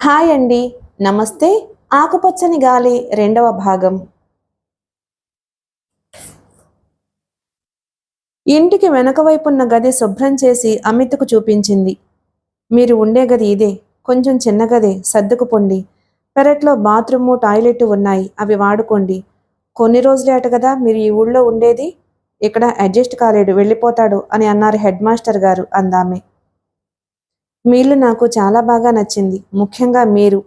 Hi అండి. నమస్తే. ఆకుపచ్చని గాలి రెండవ భాగం. ఇంటికి వెనక వైపున్న గది శుభ్రం చేసి అమిత్కు చూపించింది. మీరు ఉండే గది ఇదే. కొంచెం చిన్న గదే, సర్దుకుపోండి. పెరట్లో బాత్రూము, టాయిలెట్ ఉన్నాయి. అవి వాడుకోండి. కొన్ని రోజులే అట కదా మీరు ఈ ఊళ్ళో ఉండేది. ఇక్కడ అడ్జస్ట్ కాలేడు, వెళ్ళిపోతాడు అని అన్నారు హెడ్ మాస్టర్ గారు అందామె. మీ ఇల్లు నాకు చాలా బాగా నచ్చింది. ముఖ్యంగా మీరు.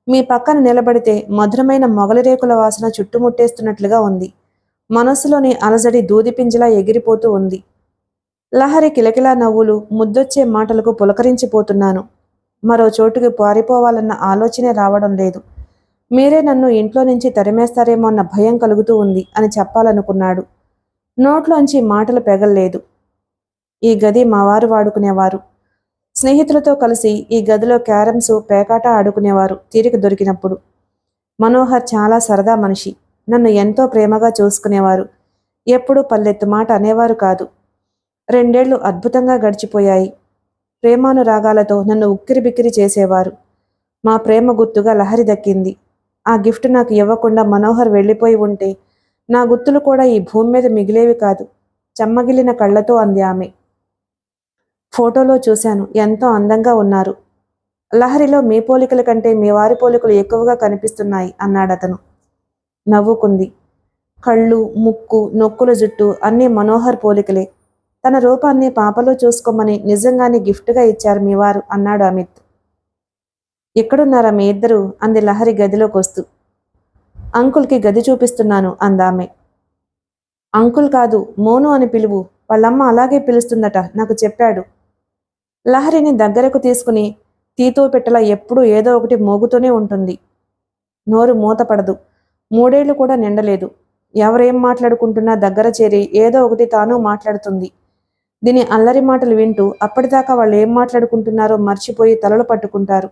మీ పక్కన నిలబడితే మధురమైన మొగలి రేకుల వాసన చుట్టుముట్టేస్తున్నట్లుగా ఉంది. మనస్సులోని అలజడి దూదిపింజలా ఎగిరిపోతూ ఉంది. లహరి కిలకిలా నవ్వులు, ముద్దొచ్చే మాటలకు పులకరించిపోతున్నాను. మరో చోటుకి పారిపోవాలన్న ఆలోచనే రావడం లేదు. మీరే నన్ను ఇంట్లో నుంచి తరిమేస్తారేమో అన్న భయం కలుగుతూ ఉంది అని చెప్పాలనుకున్నాడు. నోట్లోంచి మాటలు పెగల్లేదు. ఈ గది మావారు వాడుకునేవారు. స్నేహితులతో కలిసి ఈ గదిలో క్యారమ్స్, పేకాట ఆడుకునేవారు తీరిక దొరికినప్పుడు. మనోహర్ చాలా సరదా మనిషి. నన్ను ఎంతో ప్రేమగా చూసుకునేవారు. ఎప్పుడూ పల్లెత్తు మాట అనేవారు కాదు. 2 ఏళ్లు అద్భుతంగా గడిచిపోయాయి. ప్రేమానురాగాలతో నన్ను ఉక్కిరిబిక్కిరి చేసేవారు. మా ప్రేమ గుర్తుగా లహరి దక్కింది. ఆ గిఫ్ట్ నాకు ఇవ్వకుండా మనోహర్ వెళ్ళిపోయి ఉంటే నా గుర్తులు కూడా ఈ భూమి మీద మిగిలేవి కాదు. చెమ్మగిలిన కళ్ళతో అంది ఆమె. ఫోటోలో చూశాను, ఎంతో అందంగా ఉన్నారు. లహరిలో మీ పోలికల కంటే మీ వారి పోలికలు ఎక్కువగా కనిపిస్తున్నాయి అన్నాడతను. నవ్వుకుంది. కళ్ళు, ముక్కు, నొక్కుల జుట్టు అన్నీ మనోహర్ పోలికలే. తన రూపాన్ని పాపలో చూసుకోమని నిజంగానే గిఫ్ట్గా ఇచ్చారు మీ వారు అన్నాడు అమిత్. ఎక్కడున్నారా మీ ఇద్దరు అంది లహరి గదిలోకొస్తూ. అంకుల్కి గది చూపిస్తున్నాను అందామె. అంకుల్ కాదు, మోను అని పిలువు. వాళ్ళమ్మ అలాగే పిలుస్తుందట, నాకు చెప్పాడు. లహరిని దగ్గరకు తీసుకుని తీతో పెట్టలా ఎప్పుడూ ఏదో ఒకటి మోగుతూనే ఉంటుంది. నోరు మూతపడదు. 3 ఏళ్లు కూడా నిండలేదు. ఎవరేం మాట్లాడుకుంటున్నా దగ్గర చేరి ఏదో ఒకటి తాను మాట్లాడుతుంది. దీని అల్లరి మాటలు వింటూ అప్పటిదాకా వాళ్ళు ఏం మాట్లాడుకుంటున్నారో మర్చిపోయి తలలు పట్టుకుంటారు.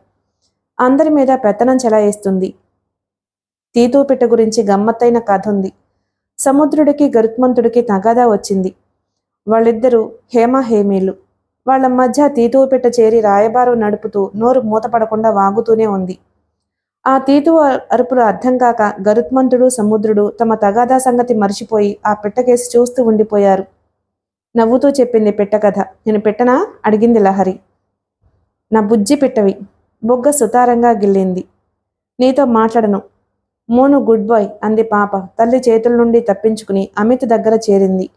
అందరి మీద పెత్తనం చెలాయిస్తుంది. తీతూపిట్ట గురించి గమ్మత్తైన కథ ఉంది. సముద్రుడికి గరుత్మంతుడికి తగాదా వచ్చింది. వాళ్ళిద్దరూ హేమహేమీలు. వాళ్ల మధ్య తీతూపిట్ట చేరి రాయబారం నడుపుతూ నోరు మూతపడకుండా వాగుతూనే ఉంది. ఆ తీతు అరుపులు అర్థం కాక గరుత్మంతుడు, సముద్రుడు తమ తగాదా సంగతి మర్చిపోయి ఆ పిట్టకేసి చూస్తూ ఉండిపోయారు. నవ్వుతూ చెప్పింది పిట్ట కథ. నేను పిట్టనా అడిగింది లహరి. నా బుజ్జి పిట్టవి. బొగ్గ సుతారంగా గిల్లింది. నీతో మాట్లాడను. మోను గుడ్ బాయ్ అంది పాప తల్లి చేతుల నుండి తప్పించుకుని అమిత్ దగ్గర చేరింది.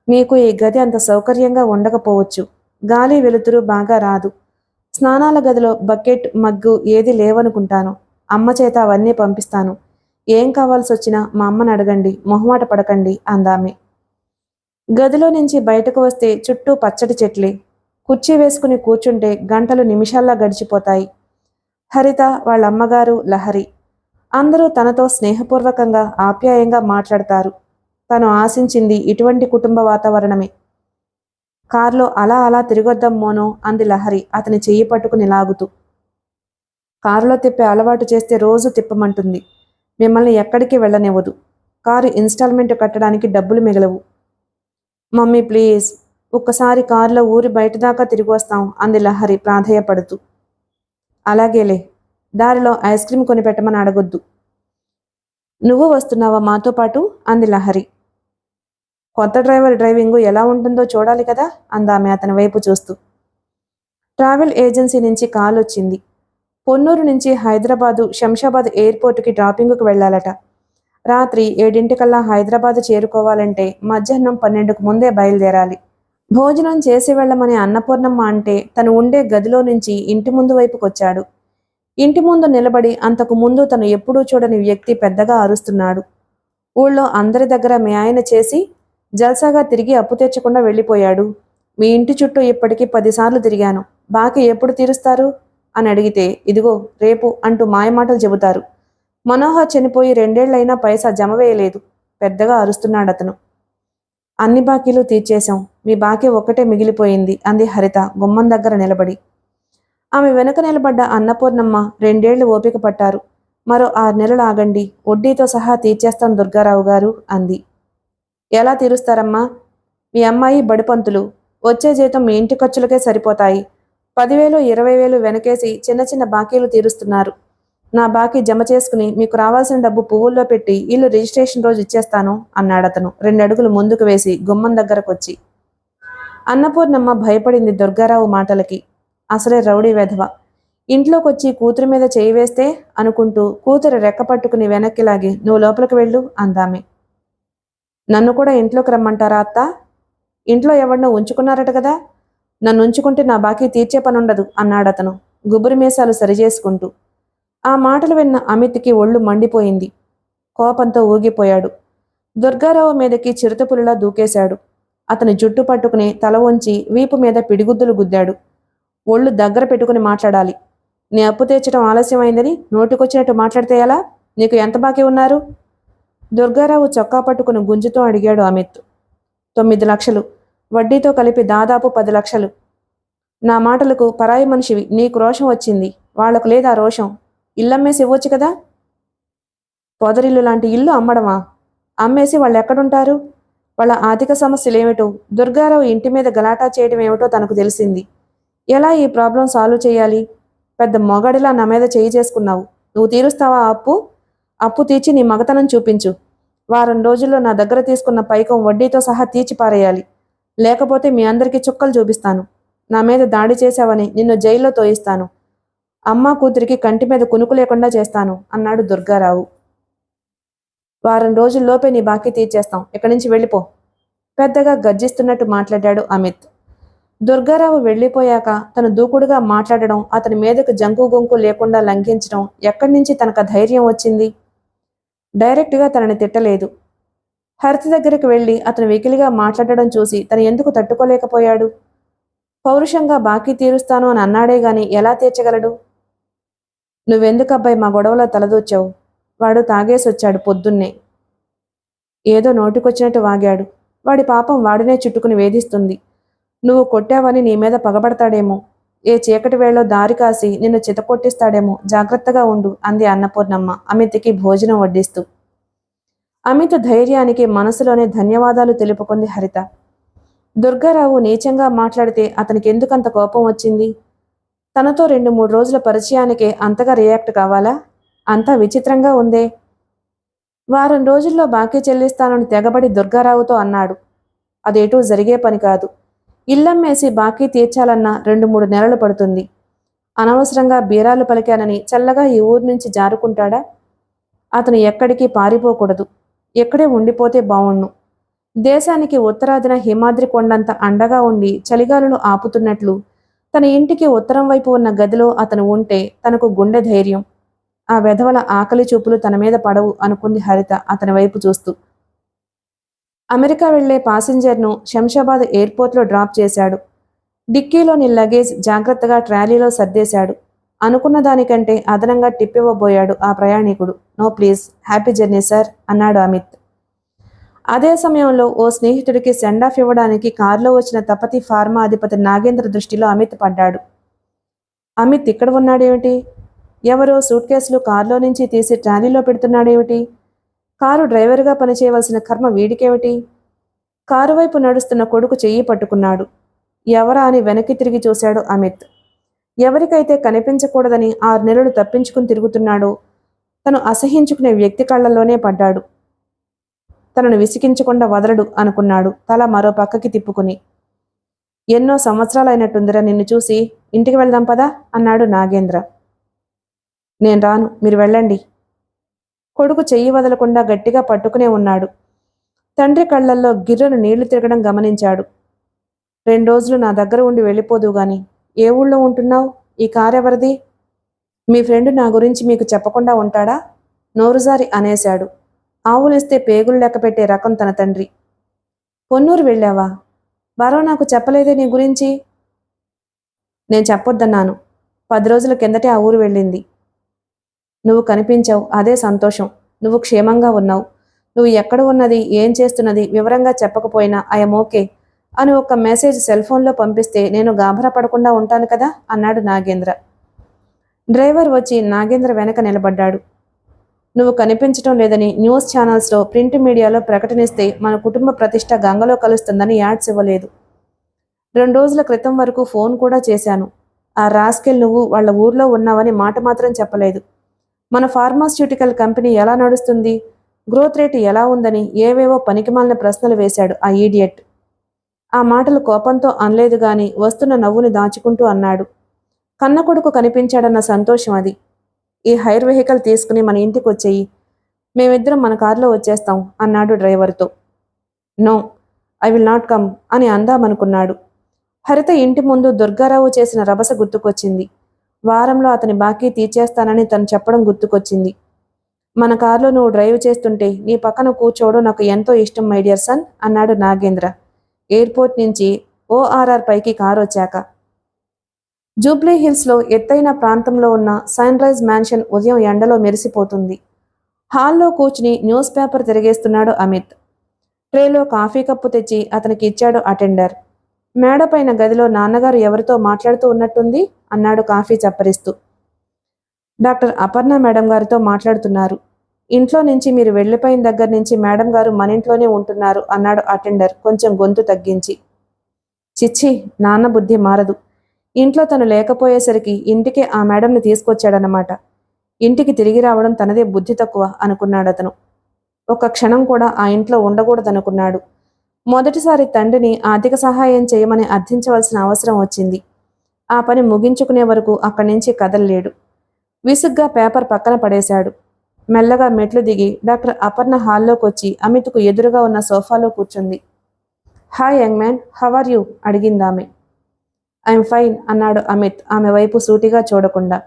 మీకు ఈ గది అంత సౌకర్యంగా ఉండకపోవచ్చు. గాలి వెలుతురు బాగా రాదు. స్నానాల గదిలో బకెట్, మగ్గు ఏది లేవనుకుంటాను. అమ్మ చేత అవన్నీ పంపిస్తాను. ఏం కావాల్సి వచ్చినా మా అమ్మని అడగండి, మొహమాట పడకండి అందామె. గదిలో నుంచి బయటకు వస్తే చుట్టూ పచ్చడి చెట్లే. కుర్చీ వేసుకుని కూర్చుంటే గంటలు నిమిషాల్లా గడిచిపోతాయి. హరిత, వాళ్ళ అమ్మగారు, లహరి అందరూ తనతో స్నేహపూర్వకంగా, ఆప్యాయంగా మాట్లాడతారు. తను ఆశించింది ఇటువంటి కుటుంబ వాతావరణమే. కారులో అలా అలా తిరిగొద్దాం మోనో అంది లహరి అతని చెయ్యి పట్టుకుని లాగుతూ. కారులో తిప్పే అలవాటు చేస్తే రోజు తిప్పమంటుంది. మిమ్మల్ని ఎక్కడికి వెళ్ళనివ్వదు. కారు ఇన్స్టాల్మెంట్ కట్టడానికి డబ్బులు మిగలవు. మమ్మీ ప్లీజ్, ఒక్కసారి కారులో ఊరి బయటదాకా తిరిగి వస్తాం అంది లహరి ప్రాధేయపడుతూ. అలాగేలే, దారిలో ఐస్ క్రీమ్ కొని పెట్టమని అడగొద్దు. నువ్వు వస్తున్నావా మాతో పాటు అంది లహరి. కొత్త డ్రైవర్ డ్రైవింగు ఎలా ఉంటుందో చూడాలి కదా అందామె అతని వైపు చూస్తూ. ట్రావెల్ ఏజెన్సీ నుంచి కాల్ వచ్చింది. పొన్నూరు నుంచి హైదరాబాదు, శంషాబాద్ ఎయిర్పోర్టుకి డ్రాపింగ్కు వెళ్లాలట. రాత్రి 7 హైదరాబాదు చేరుకోవాలంటే మధ్యాహ్నం 12కు ముందే బయలుదేరాలి. భోజనం చేసి వెళ్లమని అన్నపూర్ణమ్మ అంటే తను ఉండే గదిలో నుంచి ఇంటి ముందు వైపుకొచ్చాడు. ఇంటి ముందు నిలబడి అంతకు ముందు తను ఎప్పుడూ చూడని వ్యక్తి పెద్దగా అరుస్తున్నాడు. ఊళ్ళో అందరి దగ్గర మీ ఆయన చేసి జల్సాగా తిరిగి అప్పు తెచ్చకుండా వెళ్ళిపోయాడు. మీ ఇంటి చుట్టూ ఇప్పటికీ 10 సార్లు తిరిగాను. బాకీ ఎప్పుడు తీరుస్తారు అని అడిగితే ఇదిగో రేపు అంటూ మాయమాటలు చెబుతారు. మనోహర్ చనిపోయి 2 ఏళ్లైనా పైసా జమ వేయలేదు. పెద్దగా అరుస్తున్నాడతను. అన్ని బాకీలు తీర్చేశాం. మీ బాకీ ఒక్కటే మిగిలిపోయింది అంది హరిత గుమ్మం దగ్గర నిలబడి. ఆమె వెనుక నిలబడ్డ అన్నపూర్ణమ్మ 2 ఏళ్లు ఓపిక పట్టారు. మరో 6 నెలలు ఆగండి, వడ్డీతో సహా తీర్చేస్తాం దుర్గారావు గారు అంది. ఎలా తీరుస్తారమ్మా? మీ అమ్మాయి బడిపంతులు. వచ్చే జీతం మీ ఇంటి ఖర్చులకే సరిపోతాయి. 10,000 20,000 వెనకేసి చిన్న చిన్న బాకీలు తీరుస్తున్నారు. నా బాకీ జమ చేసుకుని మీకు రావాల్సిన డబ్బు పువ్వుల్లో పెట్టి ఇల్లు రిజిస్ట్రేషన్ రోజు ఇచ్చేస్తాను అన్నాడతను 2 అడుగులు ముందుకు వేసి గుమ్మం దగ్గరకొచ్చి. అన్నపూర్ణమ్మ భయపడింది దుర్గారావు మాటలకి. అసలే రౌడీ వెధవ. ఇంట్లోకొచ్చి కూతురి మీద చేయి వేస్తే అనుకుంటూ కూతురు రెక్క పట్టుకుని వెనక్కి లాగి నువ్వు లోపలికి వెళ్ళు అందామె. నన్ను కూడా ఇంట్లోకి రమ్మంటారా అత్త? ఇంట్లో ఎవరినో ఉంచుకున్నారట కదా, నన్ను ఉంచుకుంటే నా బాకీ తీర్చే పనుండదు అన్నాడతను గుబురు మీసాలు సరిచేసుకుంటూ. ఆ మాటలు విన్న అమిత్కి ఒళ్ళు మండిపోయింది. కోపంతో ఊగిపోయాడు. దుర్గారావు మీదకి చిరుతపులిలా దూకేశాడు. అతని జుట్టు పట్టుకుని తల వంచి వీపు మీద పిడిగుద్దులు గుద్దాడు. ఒళ్ళు దగ్గర పెట్టుకుని మాట్లాడాలి. నీ అప్పు తీర్చడం ఆలస్యమైందని నోటికొచ్చినట్టు మాట్లాడితే ఎలా? నీకు ఎంత బాకీ ఉన్నారు? దుర్గారావు చొక్కా పట్టుకుని గుంజుతో అడిగాడు అమిత్. 9 లక్షలు, వడ్డీతో కలిపి దాదాపు 10 లక్షలు. నా మాటలకు పరాయి మనిషివి, నీకు రోషం వచ్చింది, వాళ్లకు లేదా రోషం? ఇల్లమ్మేసి ఇవ్వచ్చు కదా. పొదరిల్లు లాంటి ఇల్లు అమ్మడమా? అమ్మేసి వాళ్ళు ఎక్కడుంటారు? వాళ్ళ ఆర్థిక సమస్యలేమిటో, దుర్గారావు ఇంటి మీద గలాటా చేయడం ఏమిటో తనకు తెలిసింది. ఎలా ఈ ప్రాబ్లం సాల్వ్ చేయాలి? పెద్ద మొగాడిలా నా మీద చేయి చేసుకున్నావు. నువ్వు తీరుస్తావా అప్పు? అప్పు తీర్చి నీ మగతనం చూపించు. వారం రోజుల్లో నా దగ్గర తీసుకున్న పైకం వడ్డీతో సహా తీర్చి పారేయాలి. లేకపోతే మీ అందరికీ చుక్కలు చూపిస్తాను. నా మీద దాడి చేశావని నిన్ను జైల్లో తోయిస్తాను. అమ్మ కూతురికి కంటి మీద కునుకు లేకుండా చేస్తాను అన్నాడు దుర్గారావు. వారం రోజుల్లోపే నీ బాకీ తీర్చేస్తాం, ఇక్కడి నుంచి వెళ్ళిపో పెద్దగా గర్జిస్తున్నట్టు మాట్లాడాడు అమిత్. దుర్గారావు వెళ్ళిపోయాక తను దూకుడుగా మాట్లాడడం, అతని మీదకు జంకు గొంకు లేకుండా లంఘించడం ఎక్కడి నుంచి తనకు ధైర్యం వచ్చింది? డైరెక్ట్గా తనని తిట్టలేదు. హరిత దగ్గరికి వెళ్ళి అతను వెకిలిగా మాట్లాడడం చూసి తను ఎందుకు తట్టుకోలేకపోయాడు? పౌరుషంగా బాకీ తీరుస్తాను అని అన్నాడే గాని ఎలా తీర్చగలడు? నువ్వెందుకబ్బాయి మా గొడవలో తలదూచావు? వాడు తాగేసొచ్చాడు పొద్దున్నే. ఏదో నోటికొచ్చినట్టు వాగాడు. వాడి పాపం వాడినే చుట్టుకుని వేధిస్తుంది. నువ్వు కొట్టావని నీ మీద పగబడతాడేమో. ఏ చీకటి వేళలో దారి కాసి నిన్ను చితకొట్టిస్తాడేమో, జాగ్రత్తగా ఉండు అంది అన్నపూర్ణమ్మ అమిత్కి భోజనం వడ్డిస్తూ. అమిత్ ధైర్యానికి మనసులోనే ధన్యవాదాలు తెలుపుకుంది హరిత. దుర్గారావు నీచంగా మాట్లాడితే అతనికి ఎందుకంత కోపం వచ్చింది? తనతో 2-3 రోజుల పరిచయానికే అంతగా రియాక్ట్ కావాలా? అంతా విచిత్రంగా ఉందే. వారం రోజుల్లో బాకీ చెల్లిస్తానని తెగబడి దుర్గారావుతో అన్నాడు. అదేటూ జరిగే పని కాదు. ఇల్లమ్మేసి బాకీ తీర్చాలన్నా 2-3 నెలలు పడుతుంది. అనవసరంగా బీరాలు పలికానని చల్లగా ఈ ఊరు నుంచి జారుకుంటాడా? అతను ఎక్కడికి పారిపోకూడదు. ఎక్కడే ఉండిపోతే బావుణ్ణు. దేశానికి ఉత్తరాదిన హిమాద్రి కొండంత అండగా ఉండి చలిగాలులు ఆపుతున్నట్లు తన ఇంటికి ఉత్తరం వైపు ఉన్న గదిలో అతను ఉంటే తనకు గుండె ధైర్యం. ఆ వెధవల ఆకలి చూపులు తన మీద పడవు అనుకుంది హరిత అతని వైపు చూస్తూ. అమెరికా వెళ్లే పాసింజర్ను శంషాబాద్ ఎయిర్పోర్ట్లో డ్రాప్ చేశాడు. డిక్కీలోని లగేజ్ జాగ్రత్తగా ట్రాలీలో సర్దేశాడు. అనుకున్న దానికంటే అదనంగా టిప్ ఇవ్వబోయాడు ఆ ప్రయాణికుడు. No please, happy journey sir అన్నాడు అమిత్. అదే సమయంలో ఓ స్నేహితుడికి సెండ్ ఆఫ్ ఇవ్వడానికి కారులో వచ్చిన తపతి ఫార్మా అధిపతి నాగేంద్ర దృష్టిలో అమిత్ పడ్డాడు. అమిత్ ఇక్కడ ఉన్నాడేమిటి? ఎవరో సూట్ కేసులు కారులో నుంచి తీసి ట్రాలీలో పెడుతున్నాడేమిటి? కారు డ్రైవర్గా పనిచేయవలసిన కర్మ వీడికేమిటి? కారు వైపు నడుస్తున్న కొడుకు చెయ్యి పట్టుకున్నాడు. ఎవరా అని వెనక్కి తిరిగి చూశాడు అమిత్. ఎవరికైతే కనిపించకూడదని 6 నెలలు తప్పించుకుని తిరుగుతున్నాడో తను అసహించుకునే వ్యక్తి కళ్ళల్లోనే పడ్డాడు. తనను విసిగించకుండా వదలడు అనుకున్నాడు తల మరో పక్కకి తిప్పుకుని. ఎన్నో సంవత్సరాలైనట్టుందిరా నిన్ను చూసి, ఇంటికి వెళ్దాం పదా అన్నాడు నాగేంద్ర. నేను రాను, మీరు వెళ్ళండి. కొడుకు చెయ్యి వదలకుండా గట్టిగా పట్టుకునే ఉన్నాడు. తండ్రి కళ్లల్లో గిర్రను నీళ్లు తిరగడం గమనించాడు. 2 రోజులు నా దగ్గర ఉండి వెళ్ళిపోదు గాని. ఏ ఊళ్ళో ఉంటున్నావు? ఈ కారెవరిది? మీ ఫ్రెండ్ నా గురించి మీకు చెప్పకుండా ఉంటాడా? నోరుజారి అనేశాడు. ఆవులిస్తే పేగులు లెక్క పెట్టే రకం తన తండ్రి. పొన్నూరు వెళ్ళావా? బారో నాకు చెప్పలేదే నీ గురించి. నేను చెప్పొద్దన్నాను. 10 రోజుల కిందటే ఆ ఊరు వెళ్ళింది. నువ్వు కనిపించావు, అదే సంతోషం. నువ్వు క్షేమంగా ఉన్నావు. నువ్వు ఎక్కడ ఉన్నది, ఏం చేస్తున్నది వివరంగా చెప్పకపోయినా ఐఎమ్ ఓకే అని ఒక మెసేజ్ సెల్ ఫోన్లో పంపిస్తే నేను గాభరా పడకుండా ఉంటాను కదా అన్నాడు నాగేంద్ర. డ్రైవర్ వచ్చి నాగేంద్ర వెనక నిలబడ్డాడు. నువ్వు కనిపించడం లేదని న్యూస్ ఛానల్స్లో, ప్రింట్ మీడియాలో ప్రకటనిస్తే మన కుటుంబ ప్రతిష్ట గంగలో కలుస్తుందని యాడ్స్ ఇవ్వలేదు. 2 రోజుల క్రితం వరకు ఫోన్ కూడా చేశాను. ఆ రాస్కెల్ నువ్వు వాళ్ళ ఊర్లో ఉన్నావని మాట మాత్రం చెప్పలేదు. మన ఫార్మాస్యూటికల్ కంపెనీ ఎలా నడుస్తుంది, గ్రోత్ రేటు ఎలా ఉందని ఏవేవో పనికిమాలిన ప్రశ్నలు వేశాడు ఆ ఈడియట్. ఆ మాటలు కోపంతో అనలేదు గాని వస్తున్న నవ్వుని దాచుకుంటూ అన్నాడు. కన్న కొడుకు కనిపించాడన్న సంతోషం అది. ఈ హైర్ వెహికల్ తీసుకుని మన ఇంటికి వచ్చేయి, మేమిద్దరం మన కారులో వచ్చేస్తాం అన్నాడు డ్రైవర్తో. No, I will not come అని అందామనుకున్నాడు. హరిత ఇంటి ముందు దుర్గారావు చేసిన రభస గుర్తుకొచ్చింది. వారంలో అతని బాకీ తీర్చేస్తానని తను చెప్పడం గుర్తుకొచ్చింది. మన కారులో నువ్వు డ్రైవ్ చేస్తుంటే నీ పక్కన కూర్చోవడం నాకు ఎంతో ఇష్టం మై డియర్ సన్ అన్నాడు నాగేంద్ర ఎయిర్పోర్ట్ నుంచి ఓఆర్ఆర్ పైకి కారు వచ్చాక. జూబ్లీ హిల్స్లో ఎత్తైన ప్రాంతంలో ఉన్న సన్ రైజ్ మ్యాన్షన్ ఉదయం ఎండలో మెరిసిపోతుంది. హాల్లో కూర్చుని న్యూస్ పేపర్ తిరిగేస్తున్నాడు అమిత్. ట్రేలో కాఫీ కప్పు తెచ్చి అతనికి ఇచ్చాడు అటెండర్. మేడపైన గదిలో నాన్నగారు ఎవరితో మాట్లాడుతూ ఉన్నట్టుంది అన్నాడు కాఫీ చప్పరిస్తూ. డాక్టర్ అపర్ణ మేడం గారితో మాట్లాడుతున్నారు. ఇంట్లో నుంచి మీరు వెళ్ళిపోయిన దగ్గర నుంచి మేడం గారు మన ఇంట్లోనే ఉంటున్నారు అన్నాడు అటెండర్ కొంచెం గొంతు తగ్గించి. చిచ్చి, నాన్న బుద్ధి మారదు. ఇంట్లో తను లేకపోయేసరికి ఇంటికే ఆ మేడంని తీసుకొచ్చాడనమాట. ఇంటికి తిరిగి రావడం తనదే బుద్ధి తక్కువ అనుకున్నాడతను. ఒక్క క్షణం కూడా ఆ ఇంట్లో ఉండకూడదనుకున్నాడు. మొదటిసారి తండ్రిని ఆర్థిక సహాయం చేయమని అర్థించవలసిన అవసరం వచ్చింది. ఆ పని ముగించుకునే వరకు అక్కడి నుంచి కదలలేడు. విసుగ్గా పేపర్ పక్కన పడేశాడు. మెల్లగా మెట్లు దిగి డాక్టర్ అపర్ణ హాల్లోకి వచ్చి అమిత్కు ఎదురుగా ఉన్న సోఫాలో కూర్చుంది. Hi young man, how are you అడిగిందామె. ఐఎమ్ ఫైన్ అన్నాడు అమిత్ ఆమె వైపు సూటిగా చూడకుండా.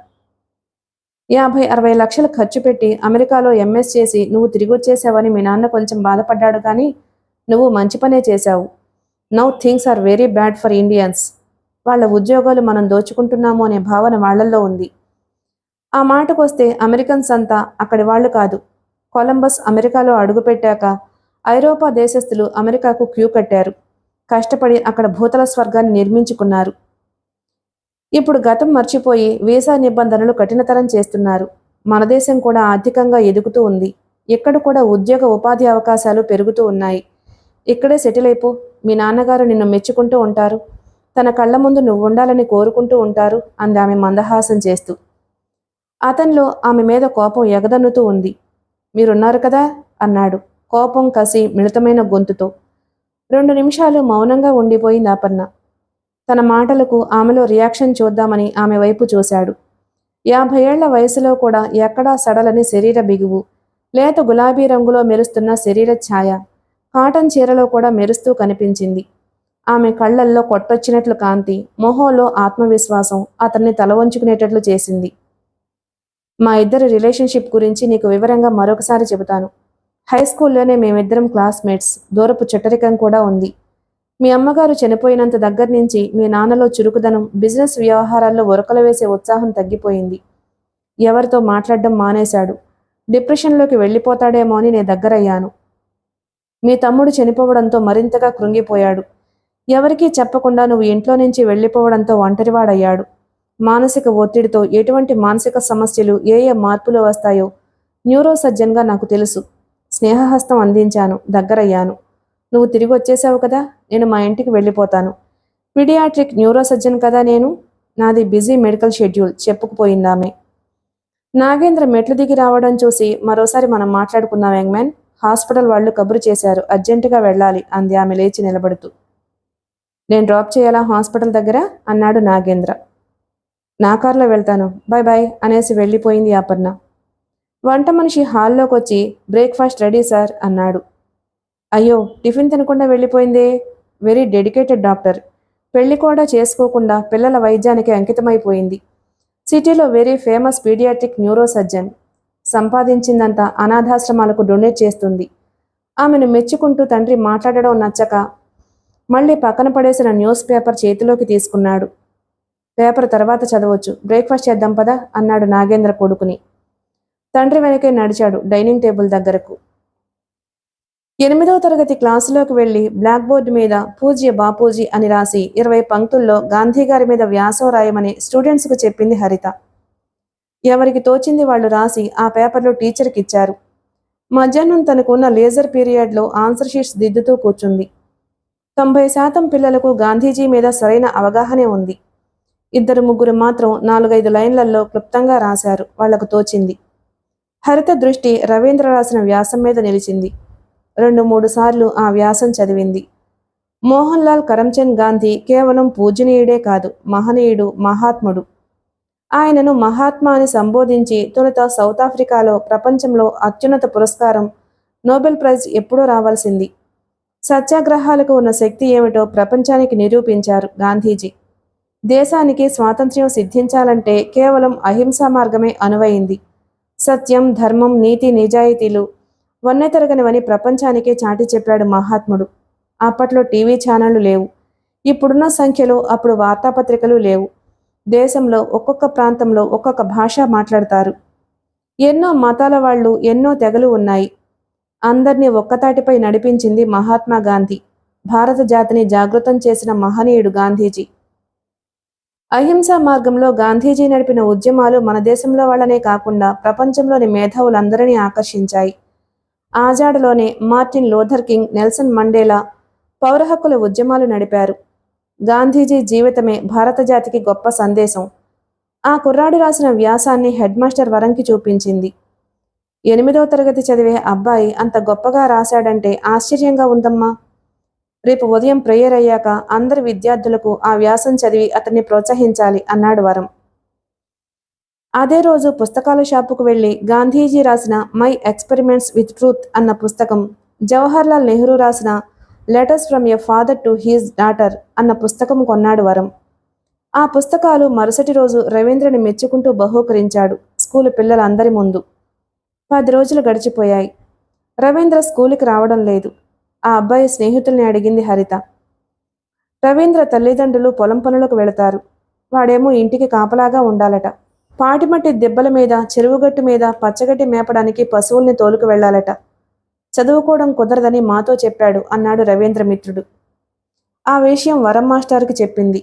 50-60 లక్షలు ఖర్చు పెట్టి అమెరికాలో ఎంఎస్ చేసి నువ్వు తిరిగొచ్చేసావని మీ నాన్న కొంచెం బాధపడ్డాడు కానీ నువ్వు మంచి పనే చేశావు. Now things are very bad for Indians. వాళ్ళ ఉద్యోగాలు మనం దోచుకుంటున్నాము అనే భావన వాళ్లల్లో ఉంది. ఆ మాటకొస్తే అమెరికన్స్ అంతా అక్కడి వాళ్ళు కాదు. కొలంబస్ అమెరికాలో అడుగుపెట్టాక ఐరోపా దేశస్థులు అమెరికాకు క్యూ కట్టారు. కష్టపడి అక్కడ భూతల స్వర్గాన్ని నిర్మించుకున్నారు. ఇప్పుడు గతం మర్చిపోయి వీసా నిబంధనలు కఠినతరం చేస్తున్నారు. మన దేశం కూడా ఆర్థికంగా ఎదుగుతూ ఉంది. ఇక్కడ కూడా ఉద్యోగ ఉపాధి అవకాశాలు పెరుగుతూ ఉన్నాయి. ఇక్కడే సెటిల్ అయిపో. మీ నాన్నగారు నిన్ను మెచ్చుకుంటూ ఉంటారు. తన కళ్ళ ముందు నువ్వుండాలని కోరుకుంటూ ఉంటారు అంది ఆమె మందహాసం చేస్తూ. అతనిలో ఆమె మీద కోపం ఎగదన్నుతూ ఉంది. మీరున్నారు కదా అన్నాడు కోపం కసి మిళితమైన గొంతుతో. 2 నిమిషాలు మౌనంగా ఉండిపోయింది అపర్ణ. తన మాటలకు ఆమెలో రియాక్షన్ చూద్దామని ఆమె వైపు చూశాడు. 50 ఏళ్ల వయసులో కూడా ఎక్కడా సడలని శరీర బిగువు, లేత గులాబీ రంగులో మెరుస్తున్న శరీర ఛాయ, కాటన్ చీరలో కూడా మెరుస్తూ కనిపించింది. ఆమె కళ్లల్లో కొట్టొచ్చినట్లు కాంతి, మొహంలో ఆత్మవిశ్వాసం అతన్ని తల వంచుకునేటట్లు చేసింది. మా ఇద్దరి రిలేషన్షిప్ గురించి నీకు వివరంగా మరొకసారి చెబుతాను. హై స్కూల్లోనే మేమిద్దరం క్లాస్మేట్స్, దూరపు చుట్టరికం కూడా ఉంది. మీ అమ్మగారు చనిపోయినంత దగ్గర నుంచి మీ నాన్నలో చురుకుదనం, బిజినెస్ వ్యవహారాల్లో ఉరకలు వేసే ఉత్సాహం తగ్గిపోయింది. ఎవరితో మాట్లాడడం మానేశాడు. డిప్రెషన్లోకి వెళ్ళిపోతాడేమో అని నేను దగ్గరయ్యాను. మీ తమ్ముడు చనిపోవడంతో మరింతగా కృంగిపోయాడు. ఎవరికీ చెప్పకుండా నువ్వు ఇంట్లో నుంచి వెళ్ళిపోవడంతో ఒంటరివాడయ్యాడు. మానసిక ఒత్తిడితో ఎటువంటి మానసిక సమస్యలు ఏ మార్పులు వస్తాయో న్యూరో సర్జన్గా నాకు తెలుసు. స్నేహహస్తం అందించాను, దగ్గరయ్యాను. నువ్వు తిరిగి వచ్చేసావు కదా, నేను మా ఇంటికి వెళ్ళిపోతాను. పీడియాట్రిక్ న్యూరో సర్జన్ కదా నేను. నాది బిజీ మెడికల్ షెడ్యూల్ చెప్పుకుపోయిందామె. నాగేంద్ర మెట్లు దిగి రావడం చూసి మరోసారి మనం మాట్లాడుకుందాం యంగ్ మ్యాన్. హాస్పిటల్ వాళ్ళు కబురు చేశారు, అర్జెంటుగా వెళ్ళాలి అంది ఆమె లేచి నిలబడుతూ. నేను డ్రాప్ చేయాలా హాస్పిటల్ దగ్గర అన్నాడు నాగేంద్ర. నా కార్లో వెళ్తాను, బాయ్ బాయ్ అనేసి వెళ్ళిపోయింది అపర్ణ. వంట మనిషి హాల్లోకి వచ్చి బ్రేక్ఫాస్ట్ రెడీ సార్ అన్నాడు. అయ్యో, టిఫిన్ తినకుండా వెళ్ళిపోయిందే. Very dedicated doctor. పెళ్లి కూడా చేసుకోకుండా పిల్లల వైద్యానికి అంకితమైపోయింది. సిటీలో very famous paediatric neuro surgeon. సంపాదించిందంతా అనాథాశ్రమాలకు డొనేట్ చేస్తుంది. ఆమెను మెచ్చుకుంటూ తండ్రి మాట్లాడడం నచ్చక మళ్ళీ పక్కన పడేసిన న్యూస్ పేపర్ చేతిలోకి తీసుకున్నాడు. పేపర్ తర్వాత చదవచ్చు, బ్రేక్ఫాస్ట్ చేద్దాం పదా అన్నాడు నాగేంద్ర కొడుకుని. తండ్రి వెనకే నడిచాడు డైనింగ్ టేబుల్ దగ్గరకు. 8వ తరగతి క్లాసులోకి వెళ్లి బ్లాక్ బోర్డు మీద పూజ్య బాపూజీ అని రాసి 20 పంక్తుల్లో గాంధీ గారి మీద వ్యాసం రాయమని స్టూడెంట్స్కు చెప్పింది హరిత. ఎవరికి తోచింది వాళ్ళు రాసి ఆ పేపర్లో టీచర్కి ఇచ్చారు. మధ్యాహ్నం తనకున్న లేజర్ పీరియడ్లో ఆన్సర్ షీట్స్ దిద్దుతూ కూర్చుంది. 90% పిల్లలకు గాంధీజీ మీద సరైన అవగాహనే ఉంది. ఇద్దరు ముగ్గురు మాత్రం 4-5 లైన్లలో క్లుప్తంగా రాశారు. వాళ్లకు తోచింది. హరిత దృష్టి రవీంద్ర రాసిన వ్యాసం మీద నిలిచింది. 2-3 సార్లు ఆ వ్యాసం చదివింది. మోహన్ లాల్ కరమ్చంద్ గాంధీ కేవలం పూజనీయుడే కాదు, మహనీయుడు, మహాత్ముడు. ఆయనను మహాత్మా అని సంబోధించి తొలుత సౌత్ ఆఫ్రికాలో ప్రపంచంలో అత్యున్నత పురస్కారం నోబెల్ ప్రైజ్ ఎప్పుడో రావాల్సింది. సత్యాగ్రహాలకు ఉన్న శక్తి ఏమిటో ప్రపంచానికి నిరూపించారు గాంధీజీ. దేశానికి స్వాతంత్ర్యం సిద్ధించాలంటే కేవలం అహింసా మార్గమే అనువైంది. సత్యం, ధర్మం, నీతి, నిజాయితీలు వన్నెతరగనివని ప్రపంచానికే చాటి చెప్పాడు మహాత్ముడు. అప్పట్లో టీవీ ఛానళ్లు లేవు. ఇప్పుడున్న సంఖ్యలో అప్పుడు వార్తాపత్రికలు లేవు. దేశంలో ఒక్కొక్క ప్రాంతంలో ఒక్కొక్క భాష మాట్లాడతారు. ఎన్నో మతాల వాళ్ళు, ఎన్నో తెగలు ఉన్నాయి. అందర్నీ ఒక్కతాటిపై నడిపించింది మహాత్మా గాంధీ. భారత జాతిని జాగృతం చేసిన మహనీయుడు గాంధీజీ. అహింసా మార్గంలో గాంధీజీ నడిపిన ఉద్యమాలు మన దేశంలో వాళ్ళనే కాకుండా ప్రపంచంలోని మేధావులందరినీ ఆకర్షించాయి. ఆజాడులోనే Martin Luther King, Nelson Mandela పౌర హక్కుల ఉద్యమాలు నడిపారు. గాంధీజీ జీవితమే భారత జాతికి గొప్ప సందేశం. ఆ కుర్రాడు రాసిన వ్యాసాన్ని హెడ్ మాస్టర్ వరంకి చూపించింది. 8వ తరగతి చదివే అబ్బాయి అంత గొప్పగా రాశాడంటే ఆశ్చర్యంగా ఉందమ్మా. రేపు ఉదయం ప్రేయర్ అయ్యాక అందరి విద్యార్థులకు ఆ వ్యాసం చదివి అతన్ని ప్రోత్సహించాలి అన్నాడు వరం. అదే రోజు పుస్తకాల షాపుకు వెళ్లి గాంధీజీ రాసిన మై ఎక్స్పెరిమెంట్స్ విత్ ట్రూత్ అన్న పుస్తకం, జవహర్లాల్ నెహ్రూ రాసిన letters from a father to his daughter అన్న పుస్తకం కొన్నాడు వరం. ఆ పుస్తకాలు మరుసటి రోజు రవీంద్రని మెచ్చుకుంటూ బహూకరించాడు స్కూలు పిల్లలందరి ముందు. 10 రోజులు గడిచిపోయాయి. రవీంద్ర స్కూలుకి రావడం లేదు. ఆ అబ్బాయి స్నేహితుల్ని అడిగింది హరిత. రవీంద్ర తల్లిదండ్రులు పొలం పనులకు వెళతారు. వాడేమో ఇంటికి కాపలాగా ఉండాలట. పాటిమట్టి దెబ్బల మీద, చెరువుగట్టు మీద పచ్చగడ్డి మేపడానికి పశువుల్ని తోలుకు వెళ్లాలట. చదువుకోవడం కుదరదని మాతో చెప్పాడు అన్నాడు రవీంద్ర మిత్రుడు. ఆ విషయం వరం మాస్టర్కి చెప్పింది.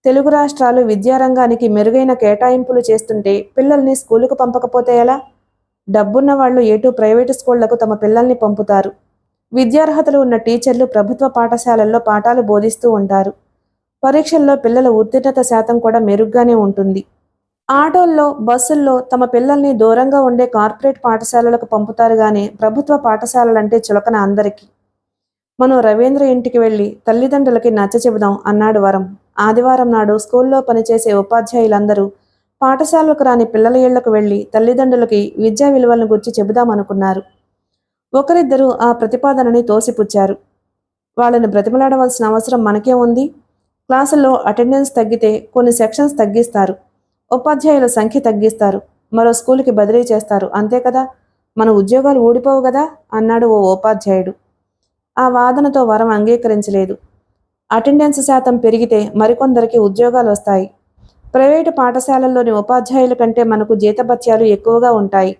తెలుగు రాష్ట్రాలు విద్యారంగానికి మెరుగైన కేటాయింపులు చేస్తుంటే పిల్లల్ని స్కూలుకు పంపకపోతే ఎలా? డబ్బున్న వాళ్ళు ఏటూ ప్రైవేటు స్కూళ్లకు తమ పిల్లల్ని పంపుతారు. విద్యార్హతలు ఉన్న టీచర్లు ప్రభుత్వ పాఠశాలల్లో పాఠాలు బోధిస్తూ ఉంటారు. పరీక్షల్లో పిల్లల ఉత్తీర్ణత శాతం కూడా మెరుగ్గానే ఉంటుంది. ఆటోల్లో, బస్సుల్లో తమ పిల్లల్ని దూరంగా ఉండే కార్పొరేట్ పాఠశాలలకు పంపుతారు గానీ ప్రభుత్వ పాఠశాలలంటే చులకన అందరికీ. మనం రవీంద్ర ఇంటికి వెళ్ళి తల్లిదండ్రులకి నచ్చ చెబుదాం అన్నాడు వరం. ఆదివారం నాడు స్కూల్లో పనిచేసే ఉపాధ్యాయులందరూ పాఠశాలకు రాని పిల్లల ఇళ్లకు వెళ్లి తల్లిదండ్రులకి విద్యా విలువలను గురించి చెబుదామనుకున్నారు. ఒకరిద్దరూ ఆ ప్రతిపాదనని తోసిపుచ్చారు. వాళ్ళని బ్రతిమలాడవలసిన అవసరం మనకే ఉంది. క్లాసుల్లో అటెండెన్స్ తగ్గితే కొన్ని సెక్షన్స్ తగ్గిస్తారు, ఉపాధ్యాయుల సంఖ్య తగ్గిస్తారు, మరో స్కూలుకి బదిలీ చేస్తారు, అంతే కదా, మన ఉద్యోగాలు ఊడిపోవు కదా అన్నాడు ఓ ఉపాధ్యాయుడు. ఆ వాదనతో వరం అంగీకరించలేదు. అటెండెన్స్ శాతం పెరిగితే మరికొందరికి ఉద్యోగాలు వస్తాయి. ప్రైవేటు పాఠశాలల్లోని ఉపాధ్యాయుల కంటే మనకు జీతభత్యాలు ఎక్కువగా ఉంటాయి.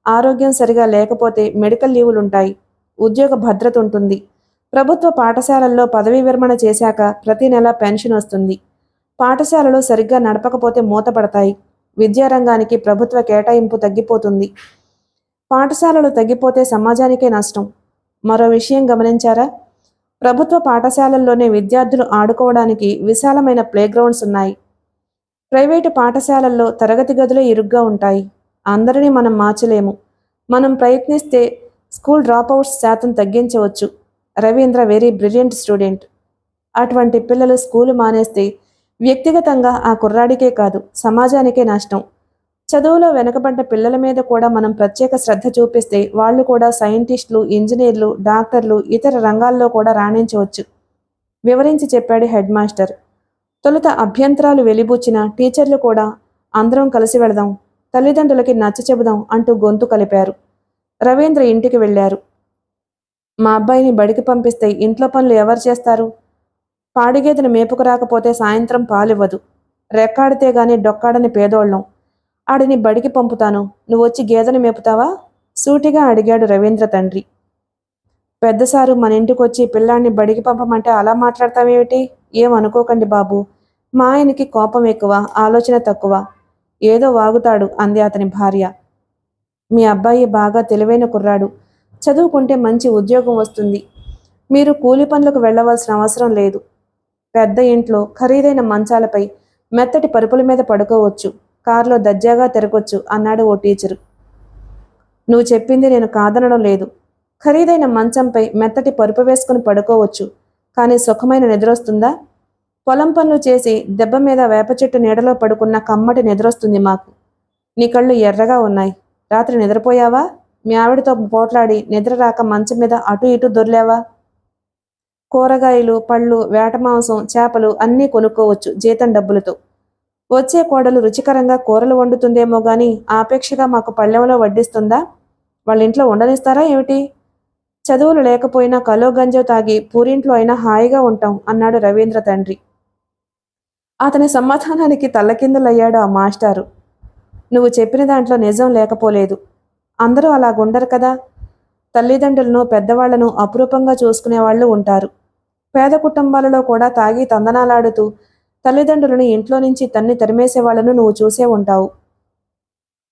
ఆరోగ్యం సరిగా లేకపోతే మెడికల్ లీవులుంటాయి. ఉద్యోగ భద్రత ఉంటుంది. ప్రభుత్వ పాఠశాలల్లో పదవీ విరమణ చేశాక ప్రతి నెల పెన్షన్ వస్తుంది. పాఠశాలలు సరిగ్గా నడపకపోతే మూతపడతాయి. విద్యారంగానికి ప్రభుత్వ కేటాయింపు తగ్గిపోతుంది. పాఠశాలలు తగ్గిపోతే సమాజానికే నష్టం. మరో విషయం గమనించారా? ప్రభుత్వ పాఠశాలల్లోనే విద్యార్థులు ఆడుకోవడానికి విశాలమైన ప్లేగ్రౌండ్స్ ఉన్నాయి. ప్రైవేటు పాఠశాలల్లో తరగతి గదులే ఇరుగ్గా ఉంటాయి. అందరినీ మనం మార్చలేము. మనం ప్రయత్నిస్తే స్కూల్ డ్రాప్అవుట్స్ శాతం తగ్గించవచ్చు. Ravindra very brilliant student. అటువంటి పిల్లలు స్కూలు మానేస్తే వ్యక్తిగతంగా ఆ కుర్రాడికే కాదు, సమాజానికే నష్టం. చదువులో వెనకబడ్డ పిల్లల మీద కూడా మనం ప్రత్యేక శ్రద్ధ చూపిస్తే వాళ్ళు కూడా సైంటిస్టులు, ఇంజనీర్లు, డాక్టర్లు, ఇతర రంగాల్లో కూడా రాణించవచ్చు వివరించి చెప్పాడు హెడ్ మాస్టర్. తొలుత అభ్యంతరాలు వెలిబుచ్చిన టీచర్లు కూడా అందరం కలిసి వెళదాం, తల్లిదండ్రులకి నచ్చ చెబుదాం అంటూ గొంతు కలిపారు. రవీంద్ర ఇంటికి వెళ్లారు. మా అబ్బాయిని బడికి పంపిస్తే ఇంట్లో పనులు ఎవరు చేస్తారు? పాడిగేదెను మేపుకు రాకపోతే సాయంత్రం పాలివ్వదు. రెక్కాడితే గాని డొక్కాడని పేదోళ్ళం. ఆడిని బడికి పంపుతాను, నువ్వొచ్చి గేదెను మేపుతావా? సూటిగా అడిగాడు రవీంద్ర తండ్రి. పెద్దసారు మన ఇంటికొచ్చి పిల్లాన్ని బడికి పంపమంటే అలా మాట్లాడతావేమిటి? ఏమనుకోకండి బాబు, మా ఆయనకి కోపం ఎక్కువ, ఆలోచన తక్కువ. ఏదో వాగుతాడు అంది అతని భార్య. మీ అబ్బాయి బాగా తెలివైన కుర్రాడు. చదువుకుంటే మంచి ఉద్యోగం వస్తుంది. మీరు కూలి పనులకు వెళ్ళవలసిన అవసరం లేదు. పెద్ద ఇంట్లో ఖరీదైన మంచాలపై మెత్తటి పరుపుల మీద పడుకోవచ్చు, కారులో దర్జాగా తిరగొచ్చు అన్నాడు ఓ టీచరు. నువ్వు చెప్పింది నేను కాదనడం లేదు. ఖరీదైన మంచంపై మెత్తటి పరుపు వేసుకుని పడుకోవచ్చు, కానీ సుఖమైన నిద్రొస్తుందా? పొలం పనులు చేసి దెబ్బ మీద వేప చెట్టు నీడలో పడుకున్న కమ్మటి నిద్రొస్తుంది మాకు. నీ కళ్ళు ఎర్రగా ఉన్నాయి. రాత్రి నిద్రపోయావా? మీ ఆవిడతో పోట్లాడి నిద్ర రాక మంచం మీద అటు ఇటు దొర్లావా? కూరగాయలు, పళ్ళు, వేట మాంసం, చేపలు అన్నీ కొనుక్కోవచ్చు జీతం డబ్బులతో. వచ్చే కోడలు రుచికరంగా కూరలు వండుతుందేమో గాని ఆపేక్షగా మాకు పళ్ళెంలో వడ్డిస్తుందా? వాళ్ళ ఇంట్లో ఉండనిస్తారా ఏమిటి? చదువులు లేకపోయినా కలో గంజో తాగి పూరింట్లో అయినా హాయిగా ఉంటాం అన్నాడు రవీంద్ర తండ్రి. అతని సమాధానానికి తల్లకిందులయ్యాడు ఆ మాస్టారు. నువ్వు చెప్పిన దాంట్లో నిజం లేకపోలేదు. అందరూ అలాగుండరు కదా. తల్లిదండ్రులను పెద్దవాళ్లను అపురూపంగా చూసుకునేవాళ్లు ఉంటారు. పేద కుటుంబాలలో కూడా తాగి తందనాలాడుతూ తల్లిదండ్రులను ఇంట్లో నుంచి తరిమేసేవాళ్లను నువ్వు చూసే ఉంటావు.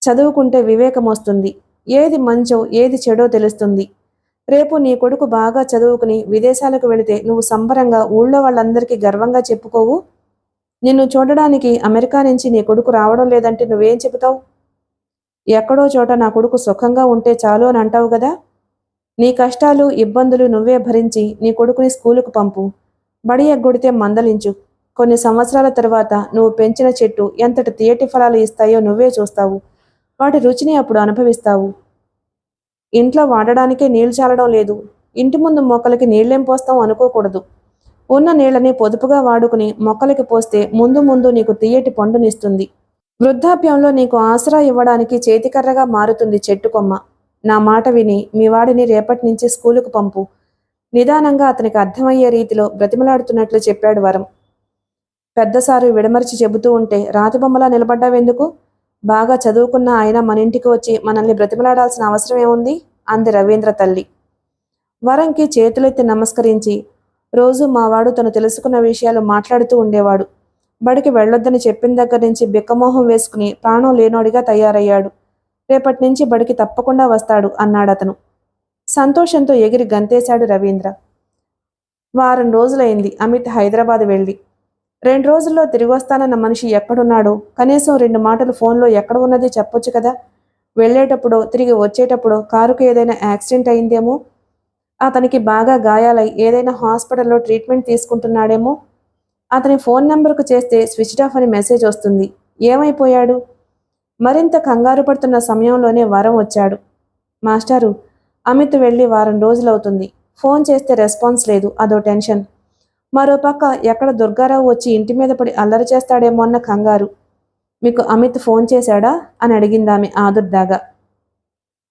చదువుకుంటే వివేకం వస్తుంది. ఏది మంచో ఏది చెడో తెలుస్తుంది. రేపు నీ కొడుకు బాగా చదువుకుని విదేశాలకు వెళితే నువ్వు సంబరంగా ఊళ్ళో వాళ్ళందరికీ గర్వంగా చెప్పుకోవు. నిన్ను చూడడానికి అమెరికా నుంచి నీ కొడుకు రావడం లేదంటే నువ్వేం చెబుతావు? ఎక్కడో చోట నా కొడుకు సుఖంగా ఉంటే చాలు అని అంటావు కదా. నీ కష్టాలు ఇబ్బందులు నువ్వే భరించి నీ కొడుకుని స్కూలుకు పంపు. బడి ఎగ్గొడితే మందలించు. కొన్ని సంవత్సరాల తర్వాత నువ్వు పెంచిన చెట్టు ఎంతటి తీయటి ఫలాలు ఇస్తాయో నువ్వే చూస్తావు. వాటి రుచిని అప్పుడు అనుభవిస్తావు. ఇంట్లో వాడడానికే నీళ్లు చాలడం లేదు, ఇంటి ముందు మొక్కలకి నీళ్లేం పోస్తాం అనుకోకూడదు. ఉన్న నీళ్లని పొదుపుగా వాడుకుని మొక్కలకి పోస్తే ముందు ముందు నీకు తీయటి పండునిస్తుంది. వృద్ధాప్యంలో నీకు ఆసరా ఇవ్వడానికి చేతికర్రగా మారుతుంది చెట్టు కొమ్మ. నా మాట విని మీ వాడిని రేపటి నుంచి స్కూలుకు పంపు. నిదానంగా అతనికి అర్థమయ్యే రీతిలో బ్రతిమలాడుతున్నట్లు చెప్పాడు వరం. పెద్దసారు విడమర్చి చెబుతూ ఉంటే రాతిబొమ్మలా నిలబడ్డావెందుకు? బాగా చదువుకున్న ఆయన మన ఇంటికి వచ్చి మనల్ని బ్రతిమలాడాల్సిన అవసరం ఏముంది? అంది రవీంద్ర తల్లి. వరంకి చేతులెత్తి నమస్కరించి, రోజు మావాడు తను తెలుసుకున్న విషయాలు మాట్లాడుతూ ఉండేవాడు. బడికి వెళ్ళొద్దని చెప్పిన దగ్గర నుంచి బిక్కమోహం వేసుకుని ప్రాణం లేనోడిగా తయారయ్యాడు. రేపటి నుంచి బడికి తప్పకుండా వస్తాడు అన్నాడతను. సంతోషంతో ఎగిరి గంతేశాడు రవీంద్ర. వారం రోజులైంది అమిత్ హైదరాబాద్ వెళ్ళి. 2 రోజుల్లో తిరిగొస్తానన్న మనిషి ఎక్కడున్నాడో కనీసం 2 మాటలు ఫోన్లో ఎక్కడ ఉన్నది చెప్పొచ్చు కదా. వెళ్ళేటప్పుడో తిరిగి వచ్చేటప్పుడో కారుకు ఏదైనా యాక్సిడెంట్ అయిందేమో, అతనికి బాగా గాయాలై ఏదైనా హాస్పిటల్లో ట్రీట్మెంట్ తీసుకుంటున్నాడేమో. అతని ఫోన్ నెంబర్కు చేస్తే స్విచ్డ్ ఆఫ్ అని మెసేజ్ వస్తుంది. ఏమైపోయాడు? మరింత కంగారు పడుతున్న సమయంలోనే వరం వచ్చాడు. మాస్టారు, అమిత్ వెళ్ళి వారం రోజులవుతుంది. ఫోన్ చేస్తే రెస్పాన్స్ లేదు, అదో టెన్షన్. మరోపక్క ఎక్కడ దుర్గారావు వచ్చి ఇంటి మీద పడి అల్లరి చేస్తాడేమో అన్న కంగారు. మీకు అమిత్ ఫోన్ చేశాడా అని అడిగిందామె ఆదుర్దాగా.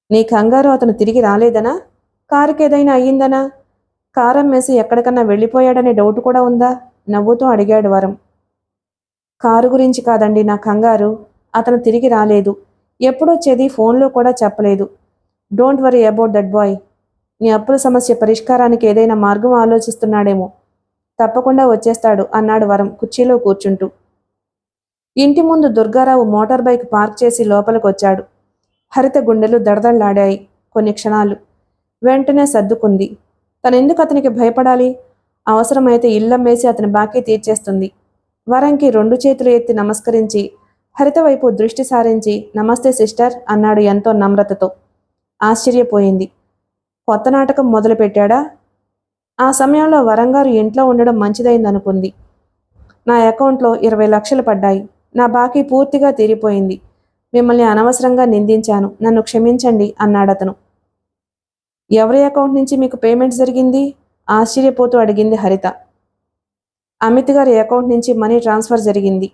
నీ కంగారు అతను తిరిగి రాలేదనా? కారుకేదైనా అయ్యిందనా? కారమ్మేసి ఎక్కడికన్నా వెళ్ళిపోయాడనే డౌట్ కూడా ఉందా? నవ్వుతూ అడిగాడు వరం. కారు గురించి కాదండి నా కంగారు. అతను తిరిగి రాలేదు. ఎప్పుడొచ్చేది ఫోన్లో కూడా చెప్పలేదు. Don't worry about that boy. నీ అప్పుల సమస్య పరిష్కారానికి ఏదైనా మార్గం ఆలోచిస్తున్నాడేమో. తప్పకుండా వచ్చేస్తాడు అన్నాడు వరం కుర్చీలో కూర్చుంటూ. ఇంటి ముందు దుర్గారావు మోటార్ బైక్ పార్క్ చేసి లోపలికొచ్చాడు. హరిత గుండెలు దడదళ్లాడాయి కొన్ని క్షణాలు. వెంటనే సర్దుకుంది. తనెందుకు అతనికి భయపడాలి? అవసరమైతే ఇల్లమ్మేసి అతని బాకీ తీర్చేస్తుంది. వరంకి 2 చేతులు ఎత్తి నమస్కరించి హరిత వైపు దృష్టి సారించి, నమస్తే సిస్టర్ అన్నాడు ఎంతో నమ్రతతో. ఆశ్చర్యపోయింది. కొత్త నాటకం మొదలుపెట్టాడా? ఆ సమయంలో వరంగారు ఇంట్లో ఉండడం మంచిదైందనుకుంది. నా అకౌంట్లో 20 లక్షలు పడ్డాయి. నా బాకీ పూర్తిగా తీరిపోయింది. మిమ్మల్ని అనవసరంగా నిందించాను, నన్ను క్షమించండి అన్నాడతను. ఎవరి అకౌంట్ నుంచి మీకు పేమెంట్ జరిగింది? ఆశ్చర్యపోతూ అడిగింది హరిత. అమిత్ గారి అకౌంట్ నుంచి మనీ ట్రాన్స్ఫర్ జరిగింది.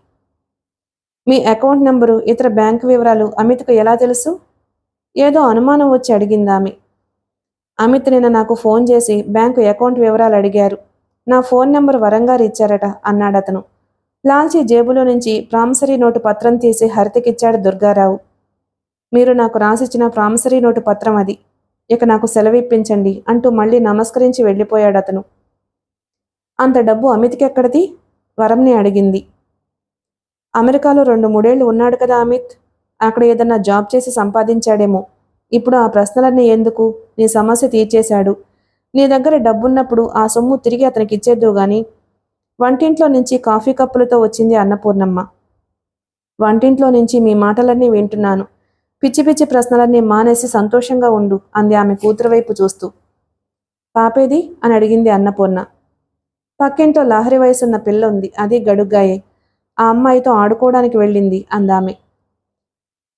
మీ అకౌంట్ నెంబరు ఇతర బ్యాంకు వివరాలు అమిత్కు ఎలా తెలుసు? ఏదో అనుమానం వచ్చి అడిగిందామె. అమిత్ నిన్న నాకు ఫోన్ చేసి బ్యాంకు అకౌంట్ వివరాలు అడిగారు. నా ఫోన్ నెంబర్ వరంగారు ఇచ్చారట అన్నాడతను. లాల్చీ జేబులో నుంచి ప్రామిసరీ నోటు పత్రం తీసి హరితకిచ్చాడు దుర్గారావు. మీరు నాకు రాసిచ్చిన ప్రామిసరీ నోటు పత్రం అది. ఇక నాకు సెలవిప్పించండి అంటూ మళ్ళీ నమస్కరించి వెళ్ళిపోయాడతను. అంత డబ్బు అమిత్కి ఎక్కడిది? వరంని అడిగింది. అమెరికాలో 2-3 ఉన్నాడు కదా అమిత్. అక్కడ ఏదన్నా జాబ్ చేసి సంపాదించాడేమో. ఇప్పుడు ఆ ప్రశ్నలన్నీ ఎందుకు? నీ సమస్య తీర్చేశాడు. నీ దగ్గర డబ్బున్నప్పుడు ఆ సొమ్ము తిరిగి అతనికి ఇచ్చేద్దు గాని. వంటింట్లో నుంచి కాఫీ కప్పులతో వచ్చింది అన్నపూర్ణమ్మ. వంటింట్లో నుంచి మీ మాటలన్నీ వింటున్నాను. పిచ్చి పిచ్చి ప్రశ్నలన్నీ మానేసి సంతోషంగా ఉండు అంది ఆమె కూతురు వైపు చూస్తూ. పాపేది అని అడిగింది అన్నపూర్ణ. పక్కింట్లో లహరి వయసున్న పిల్ల ఉంది, అది గడుగ్గాయే. ఆ అమ్మాయితో ఆడుకోవడానికి వెళ్ళింది అందామె.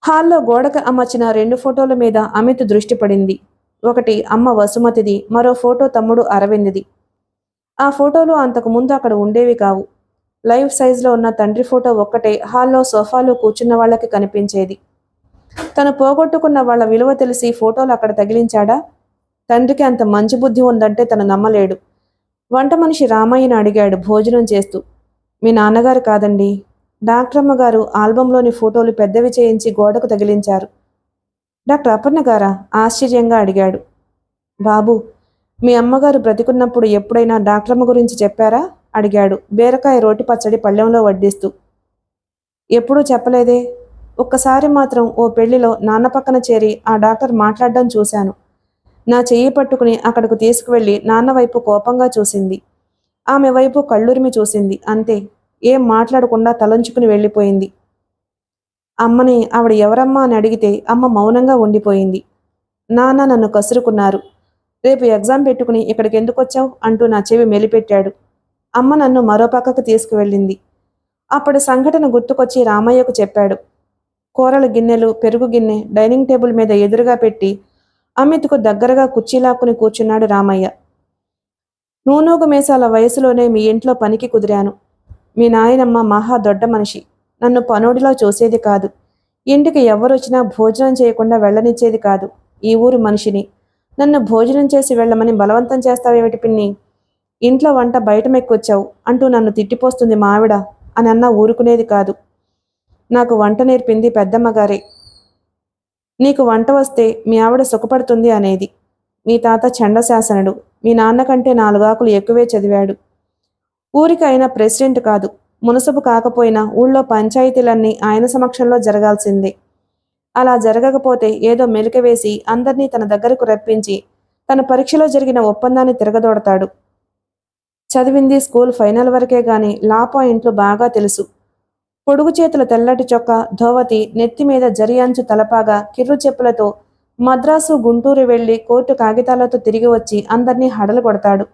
హాల్లో గోడకు అమర్చిన 2 ఫోటోల మీద అమిత్ దృష్టి పడింది. ఒకటి అమ్మ వసుమతిది, మరో ఫోటో తమ్ముడు అరవింద్ది. ఆ ఫోటోలు అంతకు ముందు అక్కడ ఉండేవి కావు. లైవ్ సైజులో ఉన్న తండ్రి ఫోటో ఒక్కటే హాల్లో సోఫాలో కూర్చున్న వాళ్ళకి కనిపించేది. తను పోగొట్టుకున్న వాళ్ళ విలువ తెలిసి ఫోటోలు అక్కడ తగిలించాడా? తండ్రికి అంత మంచి బుద్ధి ఉందంటే తను నమ్మలేడు. వంట మనిషి రామయ్యను అడిగాడు భోజనం చేస్తూ. మీ నాన్నగారు కాదండి, డాక్టరమ్మ గారు ఆల్బంలోని ఫోటోలు పెద్దవి చేయించి గోడకు తగిలించారు. డాక్టర్ అపర్ణ గారా? ఆశ్చర్యంగా అడిగాడు. బాబు, మీ అమ్మగారు బ్రతికున్నప్పుడు ఎప్పుడైనా డాక్టరమ్మ గురించి చెప్పారా? అడిగాడు బీరకాయ రోటి పచ్చడి పళ్ళెంలో వడ్డిస్తూ. ఎప్పుడూ చెప్పలేదే. ఒక్కసారి మాత్రం ఓ పెళ్లిలో నాన్న పక్కన చేరి ఆ డాక్టర్ మాట్లాడడం చూశాను. నా చెయ్యి పట్టుకుని అక్కడకు తీసుకువెళ్ళి నాన్న వైపు కోపంగా చూసింది. ఆమె వైపు కళ్ళురిమి చూసింది, అంతే. ఏం మాట్లాడకుండా తలంచుకుని వెళ్ళిపోయింది. అమ్మని ఆవిడ ఎవరమ్మా అని అడిగితే అమ్మ మౌనంగా ఉండిపోయింది. నాన్న నన్ను కసురుకున్నారు. రేపు ఎగ్జామ్ పెట్టుకుని ఇక్కడికి ఎందుకు వచ్చావు అంటూ నా చెవి మెలిపెట్టాడు. అమ్మ నన్ను మరో పక్కకు తీసుకువెళ్ళింది. అప్పటి సంఘటన గుర్తుకొచ్చి రామయ్యకు చెప్పాడు. కూరల గిన్నెలు, పెరుగు గిన్నె డైనింగ్ టేబుల్ మీద ఎదురుగా పెట్టి అమిత్కు దగ్గరగా కుర్చీలాక్కుని కూర్చున్నాడు రామయ్య. నూనూగు మేసాల వయసులోనే మీ ఇంట్లో పనికి కుదిరాను. మీ నాయనమ్మ మహా దొడ్డ మనిషి. నన్ను పనోడిలో చూసేది కాదు. ఇంటికి ఎవరొచ్చినా భోజనం చేయకుండా వెళ్ళనిచ్చేది కాదు. ఈ ఊరు మనిషిని. నన్ను భోజనం చేసి వెళ్ళమని బలవంతం చేస్తావేమిటి పిన్ని? ఇంట్లో వంట బయట మెక్కొచ్చావు అంటూ నన్ను తిట్టిపోస్తుంది మావిడ అని అన్నా ఊరుకునేది కాదు. నాకు వంట నేర్పింది పెద్దమ్మగారే. నీకు వంట వస్తే మీ ఆవిడ సుఖపడుతుంది అనేది. మీ తాత చండశాసనుడు. మీ నాన్నకంటే 4 ఆకులు ఎక్కువే చదివాడు. ఊరికి ఆయన ప్రెసిడెంట్ కాదు. మునసబు కాకపోయినా ఊళ్ళో పంచాయతీలన్నీ ఆయన సమక్షంలో జరగాల్సిందే. అలా జరగకపోతే ఏదో మెలిక వేసి అందర్నీ తన దగ్గరకు రప్పించి తన పరీక్షలో జరిగిన ఒప్పందాన్ని తిరగదోడతాడు. చదివింది స్కూల్ ఫైనల్ వరకే గాని లా పాయింట్లు బాగా తెలుసు. పొడుగు చేతుల తెల్లటి చొక్కా, ధోవతి, నెత్తి మీద జరి అంచు తలపాగా, కిర్రు చెప్పులతో మద్రాసు, గుంటూరు వెళ్లి కోర్టు కాగితాలతో తిరిగి వచ్చి అందర్నీ హడలు కొడతాడు.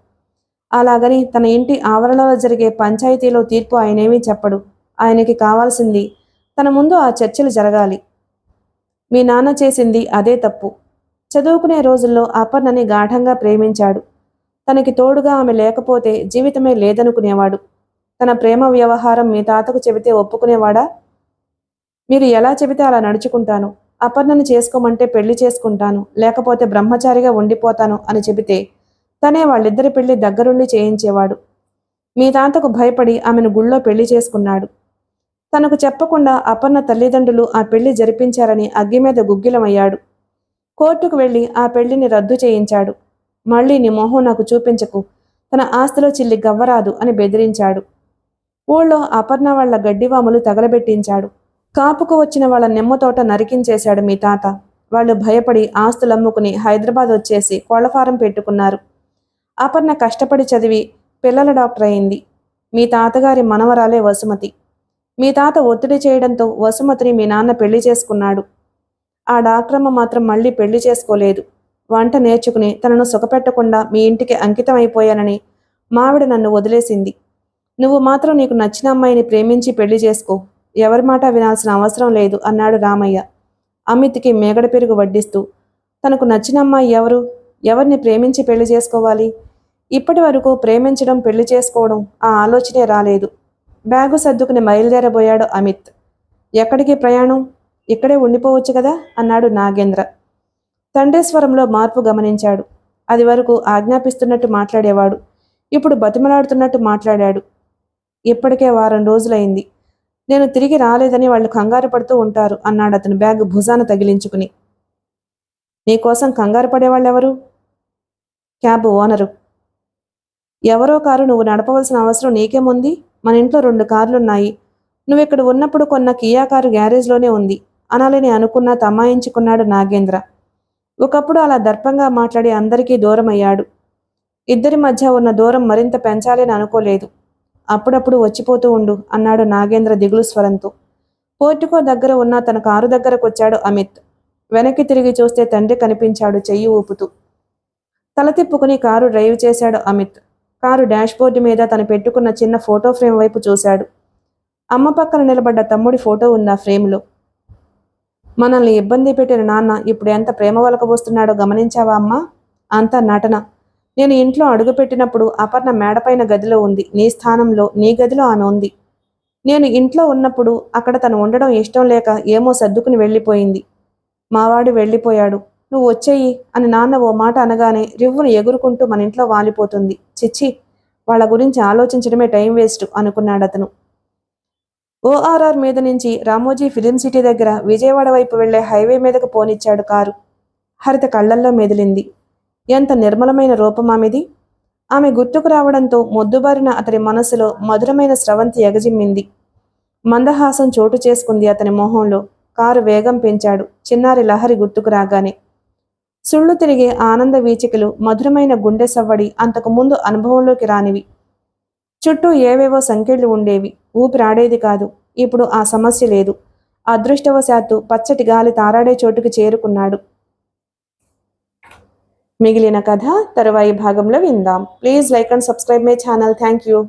అలాగని తన ఇంటి ఆవరణలో జరిగే పంచాయతీలో తీర్పు ఆయనేమీ చెప్పడు. ఆయనకి కావాల్సింది తన ముందు ఆ చర్చలు జరగాలి. మీ నాన్న చేసింది అదే తప్పు. చదువుకునే రోజుల్లో అపర్ణని గాఢంగా ప్రేమించాడు. తనకి తోడుగా ఆమె లేకపోతే జీవితమే లేదనుకునేవాడు. తన ప్రేమ వ్యవహారం మీ తాతకు చెబితే ఒప్పుకునేవాడా? మీరు ఎలా చెబితే అలా నడుచుకుంటాను. అపర్ణని చేసుకోమంటే పెళ్లి చేసుకుంటాను, లేకపోతే బ్రహ్మచారిగా ఉండిపోతాను అని చెబితే తనే వాళ్ళిద్దరి పెళ్లి దగ్గరుండి చేయించేవాడు. మీ తాతకు భయపడి ఆమెను గుళ్ళో పెళ్లి చేసుకున్నాడు. తనకు చెప్పకుండా అపర్ణ తల్లిదండ్రులు ఆ పెళ్లి జరిపించారని అగ్గి మీద గుగ్గిలమయ్యాడు. కోర్టుకు వెళ్లి ఆ పెళ్లిని రద్దు చేయించాడు. మళ్ళీ నీ మొహం నాకు చూపించకు, తన ఆస్తిలో చిల్లి గవ్వరాదు అని బెదిరించాడు. ఊళ్ళో అపర్ణ వాళ్ల గడ్డివాములు తగలబెట్టించాడు. కాపుకు వచ్చిన వాళ్ళ నిమ్మతోట నరికించేశాడు మీ తాత. వాళ్ళు భయపడి ఆస్తులమ్ముకుని హైదరాబాద్ వచ్చేసి కోళ్లఫారం పెట్టుకున్నారు. అపర్ణ కష్టపడి చదివి పిల్లల డాక్టర్ అయింది. మీ తాతగారి మనవరాలే వసుమతి. మీ తాత ఒత్తిడి చేయడంతో వసుమతిని మీ నాన్న పెళ్లి చేసుకున్నాడు. ఆ డాక్టరమ్మ మాత్రం మళ్ళీ పెళ్లి చేసుకోలేదు. వంట నేర్చుకుని తనను సుఖపెట్టకుండా మీ ఇంటికి అంకితం అయిపోయానని మావిడ నన్ను వదిలేసింది. నువ్వు మాత్రం నీకు నచ్చిన అమ్మాయిని ప్రేమించి పెళ్లి చేసుకో. ఎవరి మాట వినాల్సిన అవసరం లేదు అన్నాడు రామయ్య అమిత్కి మేగడ పెరుగు వడ్డిస్తూ. తనకు నచ్చిన అమ్మాయి ఎవరు? ఎవరిని ప్రేమించి పెళ్లి చేసుకోవాలి? ఇప్పటి వరకు ప్రేమించడం, పెళ్లి చేసుకోవడం ఆ ఆలోచనే రాలేదు. బ్యాగు సర్దుకుని బయలుదేరబోయాడు అమిత్. ఎక్కడికి ప్రయాణం? ఇక్కడే ఉండిపోవచ్చు కదా అన్నాడు నాగేంద్ర. తండ్రి స్వరంలో మార్పు గమనించాడు. అది వరకు ఆజ్ఞాపిస్తున్నట్టు మాట్లాడేవాడు. ఇప్పుడు బతిమలాడుతున్నట్టు మాట్లాడాడు. ఇప్పటికే 1 వారం రోజులైంది. నేను తిరిగి రాలేదని వాళ్ళు కంగారు పడుతూ ఉంటారు అన్నాడు అతను బ్యాగు భుజాన తగిలించుకుని. నీకోసం కంగారు పడేవాళ్ళెవరు? Cab owner. ఎవరో కారు నువ్వు నడపవలసిన అవసరం నీకేముంది? మన ఇంట్లో 2 కార్లున్నాయి. నువ్విక్కడ ఉన్నప్పుడు కొన్న కియా కారు గ్యారేజ్లోనే ఉంది అనాలని అనుకున్నా తమాయించుకున్నాడు నాగేంద్ర. ఒకప్పుడు అలా దర్పంగా మాట్లాడి అందరికీ దూరం అయ్యాడు. ఇద్దరి మధ్య ఉన్న దూరం మరింత పెంచాలని అనుకోలేదు. అప్పుడప్పుడు వచ్చిపోతూ ఉండు అన్నాడు నాగేంద్ర దిగులు స్వరంతో. పోర్టుకో దగ్గర ఉన్న తన కారు దగ్గరకొచ్చాడు అమిత్. వెనక్కి తిరిగి చూస్తే తండ్రి కనిపించాడు చెయ్యి ఊపుతూ. తల తిప్పుకుని కారు డ్రైవ్ చేశాడు అమిత్. కారు డాష్బోర్డు మీద తను పెట్టుకున్న చిన్న ఫోటో ఫ్రేమ్ వైపు చూశాడు. అమ్మ పక్కన నిలబడ్డ తమ్ముడి ఫోటో ఉంది ఆ ఫ్రేమ్లో. మనల్ని ఇబ్బంది పెట్టిన నాన్న ఇప్పుడు ఎంత ప్రేమ వలకబోస్తున్నాడో గమనించావా అమ్మా? అంతా నటన. నేను ఇంట్లో అడుగుపెట్టినప్పుడు అపర్ణ మేడపైన గదిలో ఉంది. నీ స్థానంలో నీ గదిలో ఆమె ఉంది. నేను ఇంట్లో ఉన్నప్పుడు అక్కడ తను ఉండడం ఇష్టం లేక ఏమో సర్దుకుని వెళ్ళిపోయింది. మావాడు వెళ్ళిపోయాడు, నువ్వు వచ్చేయి అని నాన్న ఓ మాట అనగానే రివ్వును ఎగురుకుంటూ మన ఇంట్లో వాలిపోతుంది. చిచ్చి, వాళ్ళ గురించి ఆలోచించడమే టైం వేస్ట్ అనుకున్నాడతను. ఓఆర్ఆర్ మీద నుంచి రామోజీ ఫిలిం సిటీ దగ్గర విజయవాడ వైపు వెళ్లే హైవే మీదకు పోనిచ్చాడు కారు. హరిత కళ్లల్లో మెదిలింది. ఎంత నిర్మలమైన రూపం ఆమెది! ఆమె గుర్తుకు రావడంతో మొద్దుబారిన అతని మనసులో మధురమైన స్రవంతి ఎగజిమ్మింది. మందహాసం చోటు చేసుకుంది అతని మొహంలో. కారు వేగం పెంచాడు చిన్నారి లహరి గుర్తుకు రాగానే. సుళ్ళు తిరిగే ఆనంద వీచికలు, మధురమైన గుండె సవ్వడి అంతకు ముందు అనుభవంలోకి రానివి. చుట్టూ ఏవేవో సంకెళ్ళు ఉండేవి. ఊపిరాడేది కాదు. ఇప్పుడు ఆ సమస్య లేదు. అదృష్టవశాత్తు పచ్చటి గాలి తారాడే చోటుకి చేరుకున్నాడు. మిగిలిన కథ తరువాయి భాగంలో విందాం. Please like and subscribe my channel. Thank you.